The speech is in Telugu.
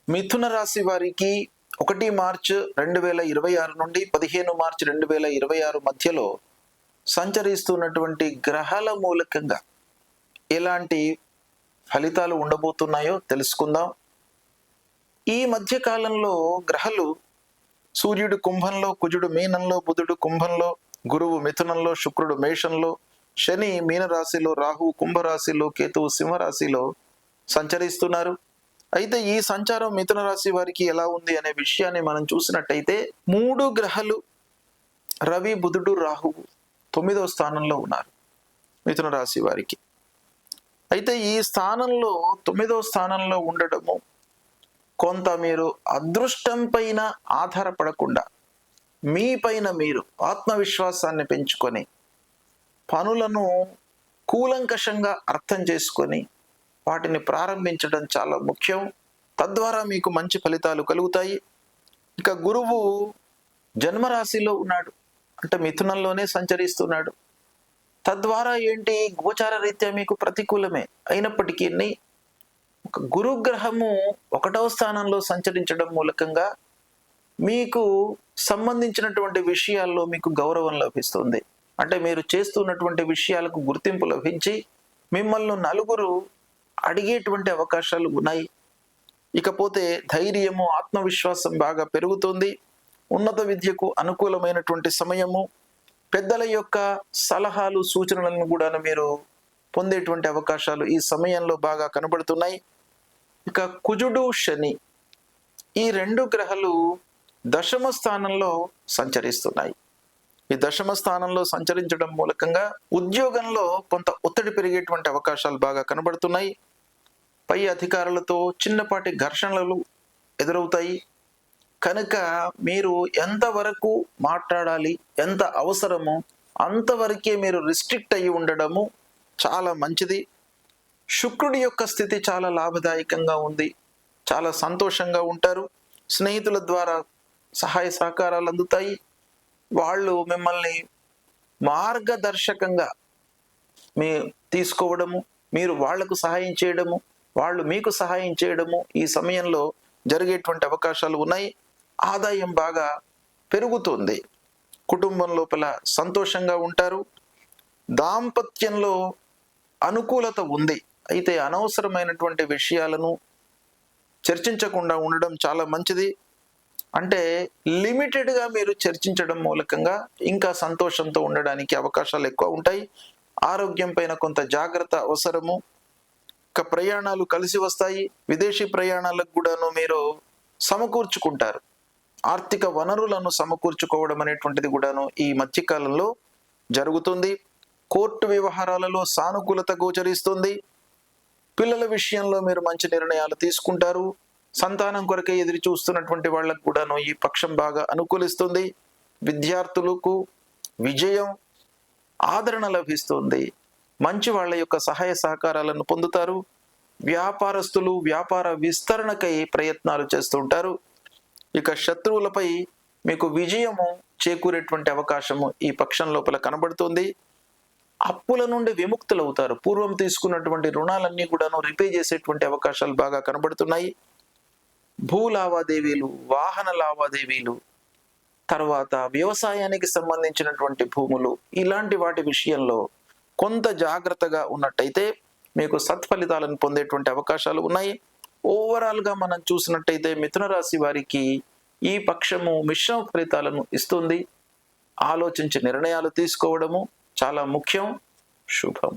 మిథున రాశి వారికి 1 మార్చ్ 2026 నుండి 15 మార్చ్ 2026 మధ్యలో సంచరిస్తున్నటువంటి గ్రహాల మూలకంగా ఎలాంటి ఫలితాలు ఉండబోతున్నాయో తెలుసుకుందాం. ఈ మధ్య కాలంలో గ్రహాలు సూర్యుడు కుంభంలో, కుజుడు మీనంలో, బుధుడు కుంభంలో, గురువు మిథునంలో, శుక్రుడు మేషంలో, శని మీనరాశిలో, రాహు కుంభరాశిలో, కేతువు సింహరాశిలో సంచరిస్తున్నారు. అయితే ఈ సంచారం మిథున రాశి వారికి ఎలా ఉంది అనే విషయాన్ని మనం చూసినట్టయితే 3 గ్రహాలు రవి, బుధుడు, రాహువు 9వ స్థానంలో ఉన్నారు మిథున రాశి వారికి. అయితే ఈ స్థానంలో 9వ స్థానంలో ఉండడము కొంత మీరు అదృష్టం పైన ఆధారపడకుండా మీ పైన మీరు ఆత్మవిశ్వాసాన్ని పెంచుకొని పనులను కూలంకషంగా అర్థం చేసుకొని వాటిని ప్రారంభించడం చాలా ముఖ్యం. తద్వారా మీకు మంచి ఫలితాలు కలుగుతాయి. ఇక గురువు జన్మరాశిలో ఉన్నాడు, అంటే మిథునంలోనే సంచరిస్తున్నాడు. తద్వారా ఏంటి, గోచార రీత్యా మీకు ప్రతికూలమే అయినప్పటికీ ఒక గురుగ్రహము 1వ స్థానంలో సంచరించడం మూలకంగా మీకు సంబంధించినటువంటి విషయాల్లో మీకు గౌరవం లభిస్తుంది. అంటే మీరు చేస్తున్నటువంటి విషయాలకు గుర్తింపు లభించి మిమ్మల్ని నలుగురు అడిగేటువంటి అవకాశాలు ఉన్నాయి. ఇకపోతే ధైర్యము, ఆత్మవిశ్వాసం బాగా పెరుగుతుంది. ఉన్నత విద్యకు అనుకూలమైనటువంటి సమయము. పెద్దల యొక్క సలహాలు, సూచనలను కూడా మీరు పొందేటువంటి అవకాశాలు ఈ సమయంలో బాగా కనబడుతున్నాయి. ఇక కుజుడు, శని ఈ 2 గ్రహాలు 10వ స్థానంలో సంచరిస్తున్నాయి. ఈ 10వ స్థానంలో సంచరించడం మూలకంగా ఉద్యోగంలో కొంత ఒత్తిడి పెరిగేటువంటి అవకాశాలు బాగా కనబడుతున్నాయి. పై అధికారులతో చిన్నపాటి ఘర్షణలు ఎదురవుతాయి. కనుక మీరు ఎంతవరకు మాట్లాడాలి, ఎంత అవసరమో అంతవరకే మీరు రిస్ట్రిక్ట్ అయ్యి ఉండడము చాలా మంచిది. శుక్రుడి యొక్క స్థితి చాలా లాభదాయకంగా ఉంది. చాలా సంతోషంగా ఉంటారు. స్నేహితుల ద్వారా సహాయ సహకారాలు అందుతాయి. వాళ్ళు మిమ్మల్ని మార్గదర్శకంగా తీసుకోవడము, మీరు వాళ్లకు సహాయం చేయడము, వాళ్ళు మీకు సహాయం చేయడము ఈ సమయంలో జరిగేటువంటి అవకాశాలు ఉన్నాయి. ఆదాయం బాగా పెరుగుతుంది. కుటుంబం లోపల సంతోషంగా ఉంటారు. దాంపత్యంలో అనుకూలత ఉంది. అయితే అనవసరమైనటువంటి విషయాలను చర్చించకుండా ఉండడం చాలా మంచిది. అంటే లిమిటెడ్గా మీరు చర్చించడం మూలకంగా ఇంకా సంతోషంతో ఉండడానికి అవకాశాలు ఎక్కువ ఉంటాయి. ఆరోగ్యం పైన కొంత జాగ్రత్త అవసరము. ఇక ప్రయాణాలు కలిసి వస్తాయి. విదేశీ ప్రయాణాలకు కూడాను మీరు సమకూర్చుకుంటారు. ఆర్థిక వనరులను సమకూర్చుకోవడం అనేటువంటిది కూడాను ఈ మధ్యకాలంలో జరుగుతుంది. కోర్టు వ్యవహారాలలో సానుకూలత గోచరిస్తుంది. పిల్లల విషయంలో మీరు మంచి నిర్ణయాలు తీసుకుంటారు. సంతానం కొరకే ఎదురు చూస్తున్నటువంటి వాళ్ళకు కూడాను ఈ పక్షం బాగా అనుకూలిస్తుంది. విద్యార్థులకు విజయం, ఆదరణ లభిస్తుంది. మంచి వాళ్ళ యొక్క సహాయ సహకారాలను పొందుతారు. వ్యాపారస్తులు వ్యాపార విస్తరణకై ప్రయత్నాలు చేస్తుంటారు. ఇక శత్రువులపై మీకు విజయము చేకూరేటువంటి అవకాశము ఈ పక్షం లోపల కనబడుతుంది. అప్పుల నుండి విముక్తులవుతారు. పూర్వం తీసుకున్నటువంటి రుణాలన్నీ కూడాను రిపే చేసేటువంటి అవకాశాలు బాగా కనబడుతున్నాయి. భూ లావాదేవీలు, వాహన లావాదేవీలు, తర్వాత వ్యవసాయానికి సంబంధించినటువంటి భూములు, ఇలాంటి వాటి విషయంలో కొంత జాగ్రత్తగా ఉన్నట్టయితే మీకు సత్ఫలితాలను పొందేటువంటి అవకాశాలు ఉన్నాయి. ఓవరాల్గా మనం చూసినట్టయితే మిథున రాశి వారికి ఈ పక్షము మిశ్రమ ఫలితాలను ఇస్తుంది. ఆలోచించి నిర్ణయాలు తీసుకోవడము చాలా ముఖ్యం. శుభం.